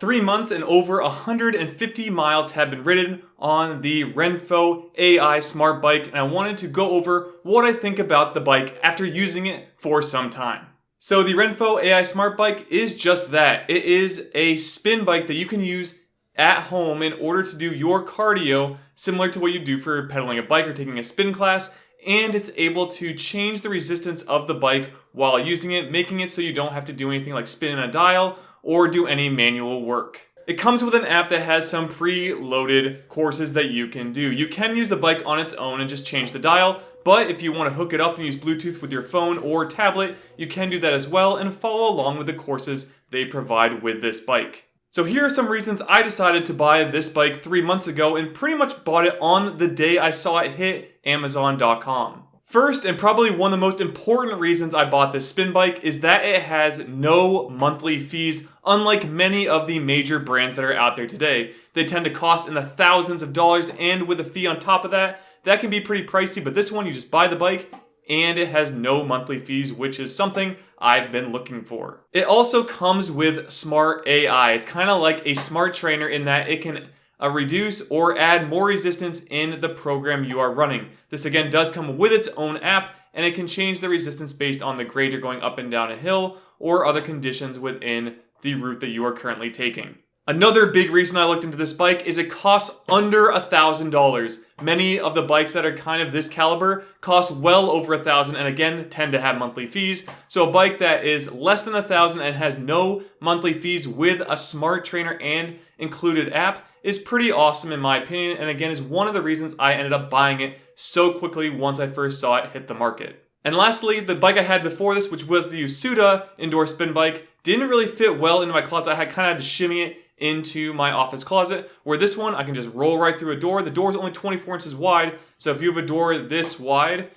3 months and over 150 miles have been ridden on the RENPHO AI Smart Bike, and I wanted to go over what I think about the bike after using it for some time. So the RENPHO AI Smart Bike is just that. It is a spin bike that you can use at home in order to do your cardio, similar to what you do for pedaling a bike or taking a spin class, and it's able to change the resistance of the bike while using it, making it so you don't have to do anything like spin a dial or do any manual work. It comes with an app that has some pre-loaded courses that you can do. You can use the bike on its own and just change the dial, but if you want to hook it up and use Bluetooth with your phone or tablet, you can do that as well and follow along with the courses they provide with this bike. So here are some reasons I decided to buy this bike 3 months ago and pretty much bought it on the day I saw it hit Amazon.com. First, and probably one of the most important reasons I bought this spin bike, is that it has no monthly fees, unlike many of the major brands that are out there today. They tend to cost in the thousands of dollars, and with a fee on top of that, that can be pretty pricey, but this one you just buy the bike and it has no monthly fees, which is something I've been looking for. It also comes with Smart AI. It's kind of like a smart trainer in that it can reduce or add more resistance in the program you are running. This again does come with its own app, and it can change the resistance based on the grade you're going up and down a hill or other conditions within the route that you are currently taking. Another big reason I looked into this bike is it costs under $1,000. Many of the bikes that are kind of this caliber cost well over $1,000 and again tend to have monthly fees. So a bike that is less than $1,000 and has no monthly fees with a smart trainer and included app is pretty awesome in my opinion, and again is one of the reasons I ended up buying it so quickly once I first saw it hit the market. And lastly, the bike I had before this, which was the Yasuda indoor spin bike, didn't really fit well into my closet. I kind of had to shimmy it into my office closet, where this one I can just roll right through a door. The door is only 24 inches wide, so if you have a door this wide,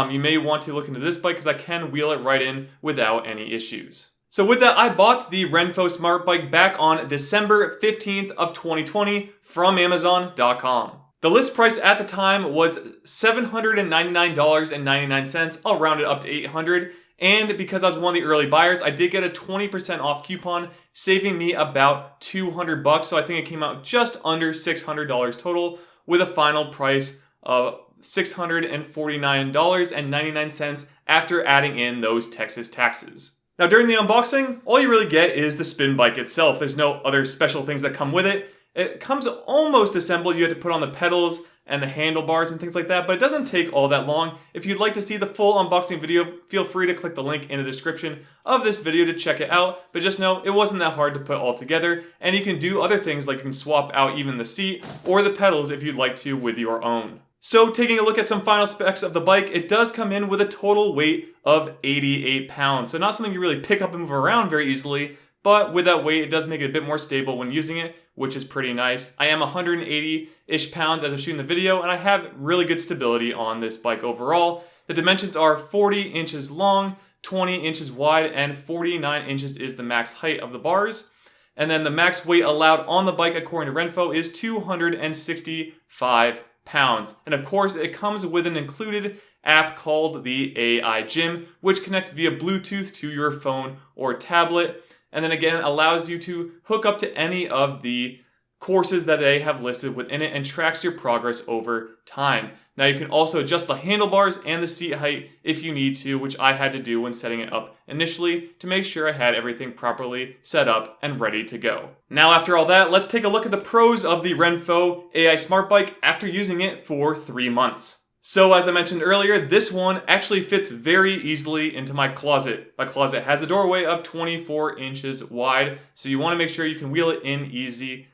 you may want to look into this bike because I can wheel it right in without any issues. So with that, I bought the RENPHO Smart Bike back on December 15th of 2020 from Amazon.com. The list price at the time was $799.99. I'll round it up to $800. And because I was one of the early buyers, I did get a 20% off coupon, saving me about $200. So I think it came out just under $600 total, with a final price of $649.99 after adding in those Texas taxes. Now during the unboxing, all you really get is the spin bike itself. There's no other special things that come with it. It comes almost assembled. You have to put on the pedals and the handlebars and things like that, but it doesn't take all that long. If you'd like to see the full unboxing video, feel free to click the link in the description of this video to check it out, but just know it wasn't that hard to put all together, and you can do other things like you can swap out even the seat or the pedals if you'd like to with your own. So taking a look at some final specs of the bike, it does come in with a total weight of 88 pounds. So not something you really pick up and move around very easily, but with that weight, it does make it a bit more stable when using it, which is pretty nice. I am 180-ish pounds as of shooting the video, and I have really good stability on this bike overall. The dimensions are 40 inches long, 20 inches wide, and 49 inches is the max height of the bars. And then the max weight allowed on the bike, according to RENPHO, is 265 pounds. And of course, it comes with an included app called the AI Gym, which connects via Bluetooth to your phone or tablet, and then again allows you to hook up to any of the courses that they have listed within it and tracks your progress over time. Now you can also adjust the handlebars and the seat height if you need to, which I had to do when setting it up initially to make sure I had everything properly set up and ready to go. Now after all that, let's take a look at the pros of the RENPHO AI Smart Bike after using it for 3 months. So as I mentioned earlier, this one actually fits very easily into my closet. My closet has a doorway of 24 inches wide, so you want to make sure you can wheel it in easy.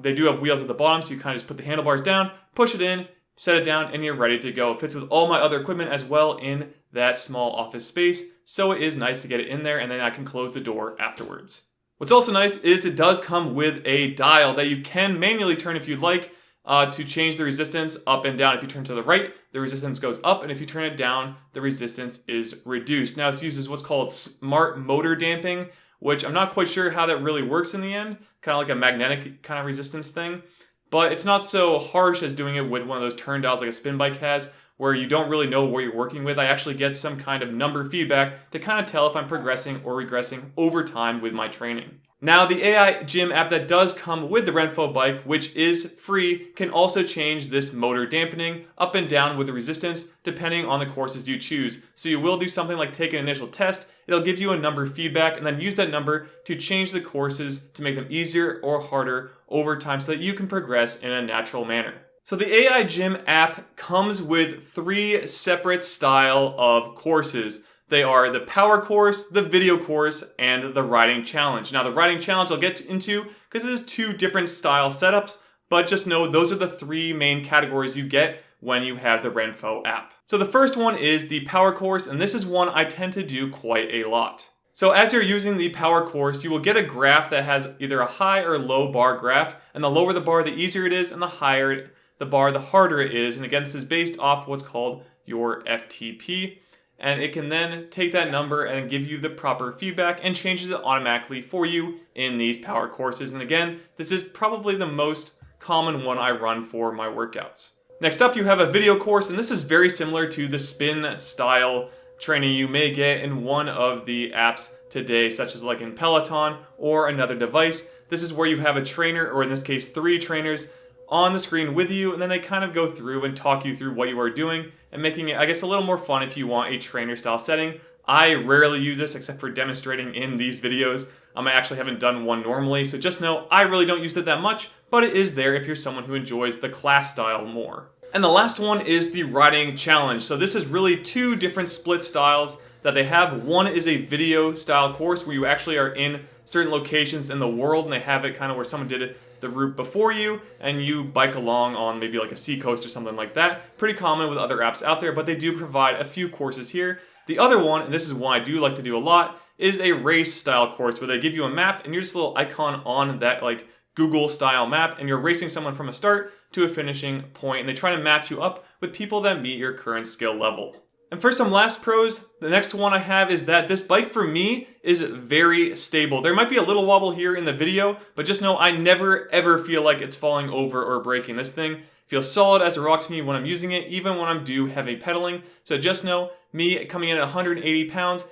They do have wheels at the bottom, so you kind of just put the handlebars down, push it in, set it down, and you're ready to go. It fits with all my other equipment as well in that small office space, so it is nice to get it in there, and then I can close the door afterwards. What's also nice is it does come with a dial that you can manually turn if you'd like, to change the resistance up and down. If you turn to the right, the resistance goes up, and if you turn it down, the resistance is reduced. Now it uses what's called smart motor damping, which I'm not quite sure how that really works in the end, kind of like a magnetic kind of resistance thing, but it's not so harsh as doing it with one of those turn dials like a spin bike has, where you don't really know what you're working with. I actually get some kind of number feedback to kind of tell if I'm progressing or regressing over time with my training. Now, the AI gym app that does come with the RENPHO bike, which is free, can also change this motor dampening up and down with the resistance depending on the courses you choose. So you will do something like take an initial test, it'll give you a number feedback, and then use that number to change the courses to make them easier or harder over time so that you can progress in a natural manner. So the AI gym app comes with 3 separate style of courses. They are the power course, the video course, and the riding challenge. Now the riding challenge I'll get into because it is 2 different style setups, but just know those are the 3 main categories you get when you have the RENPHO app. So the first one is the power course, and this is one I tend to do quite a lot. So as you're using the power course, you will get a graph that has either a high or low bar graph, and the lower the bar, the easier it is, and the higher the bar, the harder it is. And again, this is based off what's called your FTP. And it can then take that number and give you the proper feedback and changes it automatically for you in these power courses. And again, this is probably the most common one I run for my workouts. Next up, you have a video course, and this is very similar to the spin style training you may get in one of the apps today, such as like in Peloton or another device. This is where you have a trainer, or in this case, 3 trainers on the screen with you, and then they kind of go through and talk you through what you are doing and making it, I guess, a little more fun if you want a trainer style setting. I rarely use this except for demonstrating in these videos. I actually haven't done one normally, so just know I really don't use it that much, but it is there if you're someone who enjoys the class style more. And the last one is the riding challenge. So this is really 2 different split styles that they have. One is a video style course where you actually are in certain locations in the world, and they have it kind of where someone did it the route before you, and you bike along on maybe like a seacoast or something like that. Pretty common with other apps out there, but they do provide a few courses here. The other one, and this is one I do like to do a lot, is a race style course where they give you a map and you're just a little icon on that like Google style map, and you're racing someone from a start to a finishing point, and they try to match you up with people that meet your current skill level. And for some last pros, the next one I have is that this bike for me is very stable. There might be a little wobble here in the video, but just know I never ever feel like it's falling over or breaking. This thing feels solid as a rock to me when I'm using it, even when I'm do heavy pedaling. So just know me coming in at 180 pounds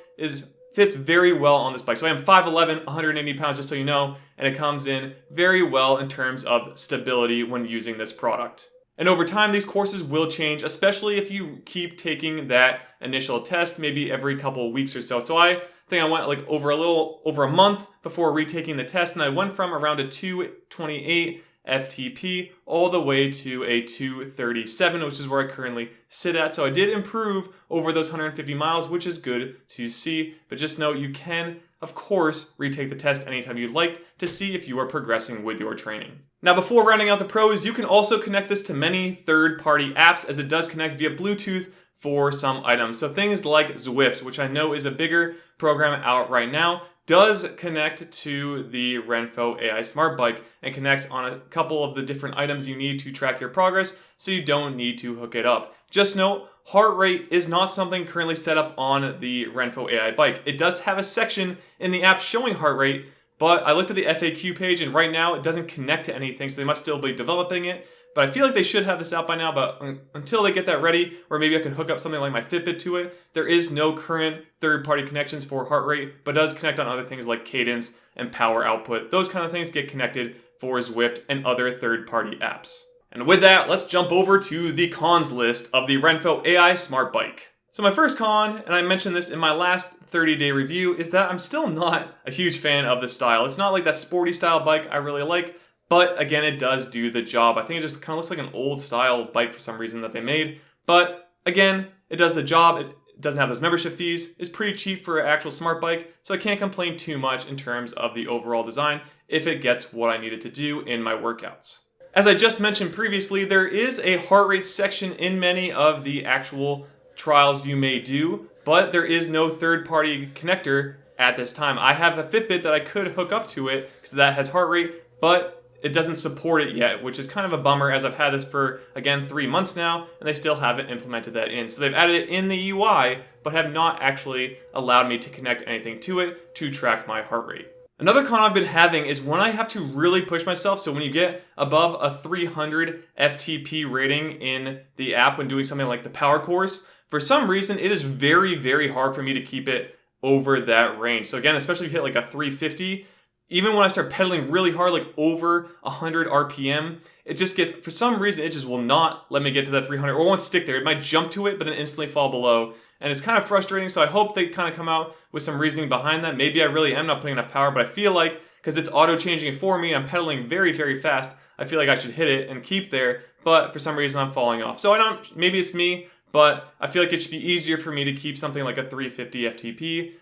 fits very well on this bike. So I am 5'11", 180 pounds, just so you know, and it comes in very well in terms of stability when using this product. And over time, these courses will change, especially if you keep taking that initial test, maybe every couple of weeks or so. So I think I went like over a month before retaking the test, and I went from around a 228 FTP all the way to a 237, which is where I currently sit at. So I did improve over those 150 miles, which is good to see. But just know you can, of course, retake the test anytime you'd like to see if you are progressing with your training. Now, before rounding out the pros, you can also connect this to many third-party apps, as it does connect via Bluetooth for some items. So things like Zwift, which I know is a bigger program out right now, does connect to the RENPHO AI Smart Bike and connects on a couple of the different items you need to track your progress, so you don't need to hook it up. Just note, heart rate is not something currently set up on the RENPHO AI bike. It does have a section in the app showing heart rate, but I looked at the FAQ page, and right now it doesn't connect to anything, so they must still be developing it. But I feel like they should have this out by now, but until they get that ready, or maybe I could hook up something like my Fitbit to it, there is no current third-party connections for heart rate, but does connect on other things like cadence and power output. Those kind of things get connected for Zwift and other third-party apps. And with that, let's jump over to the cons list of the RENPHO AI Smart Bike. So my first con, and I mentioned this in my last 30-day review, is that I'm still not a huge fan of the style. It's not like that sporty style bike I really like, but again, it does do the job. I think it just kind of looks like an old style bike for some reason that they made. But again, it does the job. It doesn't have those membership fees. It's pretty cheap for an actual smart bike, so I can't complain too much in terms of the overall design if it gets what I need it to do in my workouts. As I just mentioned previously, there is a heart rate section in many of the actual trials you may do, but there is no third-party connector at this time. I have a Fitbit that I could hook up to it because that has heart rate, but it doesn't support it yet, which is kind of a bummer, as I've had this for, again, 3 months now, and they still haven't implemented that in. So they've added it in the UI, but have not actually allowed me to connect anything to it to track my heart rate. Another con I've been having is when I have to really push myself. So when you get above a 300 FTP rating in the app when doing something like the power course, for some reason it is very, very hard for me to keep it over that range. So again, especially if you hit like a 350, even when I start pedaling really hard, like over 100 RPM, it just gets, for some reason, it just will not let me get to that 300 or won't stick there. It might jump to it, but then instantly fall below. And it's kind of frustrating, so I hope they kind of come out with some reasoning behind that. Maybe I really am not putting enough power, but I feel like, because it's auto-changing it for me, and I'm pedaling very, very fast, I feel like I should hit it and keep there, but for some reason I'm falling off. So I don't, maybe it's me, but I feel like it should be easier for me to keep something like a 350 FTP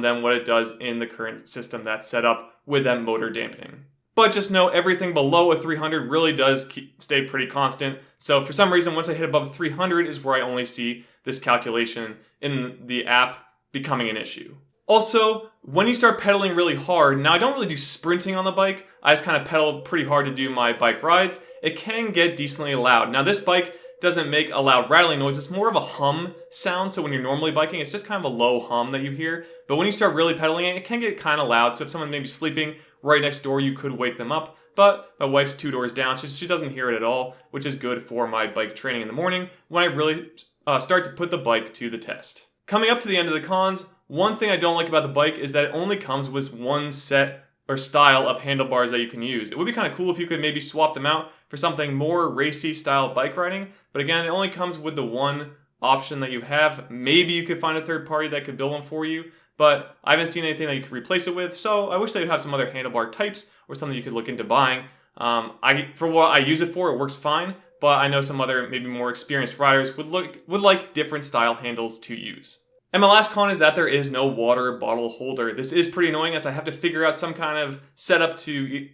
than what it does in the current system that's set up with that motor dampening. But just know everything below a 300 really does stay pretty constant. So for some reason, once I hit above 300 is where I only see this calculation in the app becoming an issue. Also, when you start pedaling really hard, now I don't really do sprinting on the bike, I just kind of pedal pretty hard to do my bike rides, it can get decently loud. Now this bike doesn't make a loud rattling noise, it's more of a hum sound, so when you're normally biking, it's just kind of a low hum that you hear. But when you start really pedaling it, it can get kind of loud, so if someone may be sleeping right next door, you could wake them up. But my wife's 2 doors down, so she doesn't hear it at all, which is good for my bike training in the morning when I really start to put the bike to the test. Coming up to the end of the cons, one thing I don't like about the bike is that it only comes with one set or style of handlebars that you can use. It would be kind of cool if you could maybe swap them out for something more racy style bike riding, but again, it only comes with the one option that you have. Maybe you could find a third party that could build one for you, but I haven't seen anything that you could replace it with, so I wish they would have some other handlebar types or something you could look into buying. For what I use it for, it works fine, but I know some other maybe more experienced riders would like different style handles to use. And my last con is that there is no water bottle holder. This is pretty annoying as I have to figure out some kind of setup to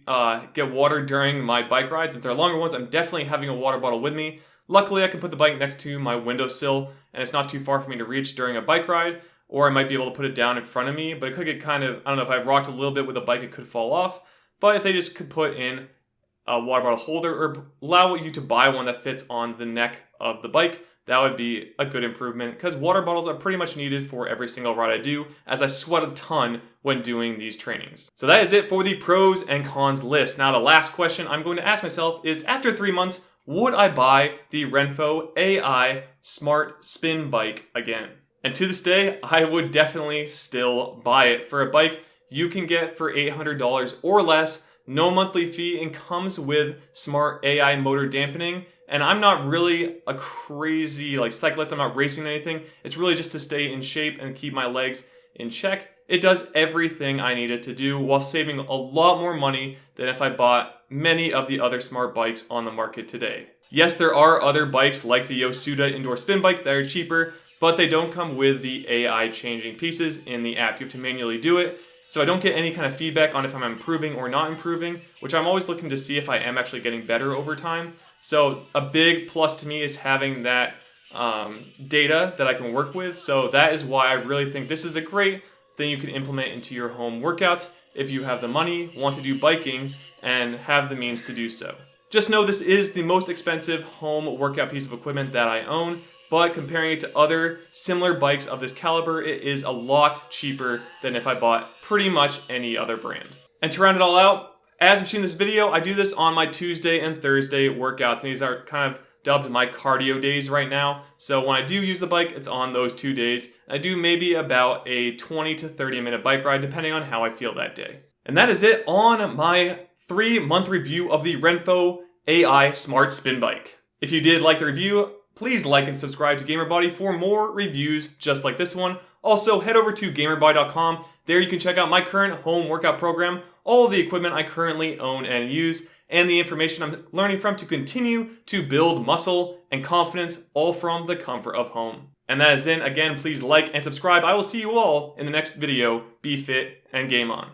get water during my bike rides. If they're longer ones, I'm definitely having a water bottle with me. Luckily, I can put the bike next to my windowsill and it's not too far for me to reach during a bike ride, or I might be able to put it down in front of me, but it could get kind of, I don't know, if I rocked a little bit with the bike, it could fall off. But if they just could put in a water bottle holder or allow you to buy one that fits on the neck of the bike, that would be a good improvement because water bottles are pretty much needed for every single ride I do as I sweat a ton when doing these trainings. So that is it for the pros and cons list. Now the last question I'm going to ask myself is, after 3 months, would I buy the RENPHO AI Smart Spin Bike again? And to this day, I would definitely still buy it. For a bike you can get for $800 or less, no monthly fee, and comes with smart AI motor dampening. And I'm not really a crazy cyclist, I'm not racing anything. It's really just to stay in shape and keep my legs in check. It does everything I need it to do while saving a lot more money than if I bought many of the other smart bikes on the market today. Yes, there are other bikes like the Yosuda indoor spin bike that are cheaper, but they don't come with the AI changing pieces in the app. You have to manually do it. So I don't get any kind of feedback on if I'm improving or not improving, which I'm always looking to see if I am actually getting better over time. So a big plus to me is having that data that I can work with. So that is why I really think this is a great thing you can implement into your home workouts if you have the money, want to do biking, and have the means to do so. Just know this is the most expensive home workout piece of equipment that I own, but comparing it to other similar bikes of this caliber, it is a lot cheaper than if I bought pretty much any other brand. And to round it all out, as you've seen this video, I do this on my Tuesday and Thursday workouts, and these are kind of dubbed my cardio days right now. So when I do use the bike, it's on those 2 days. I do maybe about a 20 to 30 minute bike ride, depending on how I feel that day. And that is it on my 3-month review of the RENPHO AI Smart Spin Bike. If you did like the review, please like and subscribe to GamerBody for more reviews just like this one. Also, head over to GamerBody.com. There you can check out my current home workout program, all the equipment I currently own and use, and the information I'm learning from to continue to build muscle and confidence, all from the comfort of home. And that is it. Again, please like and subscribe. I will see you all in the next video. Be fit and game on.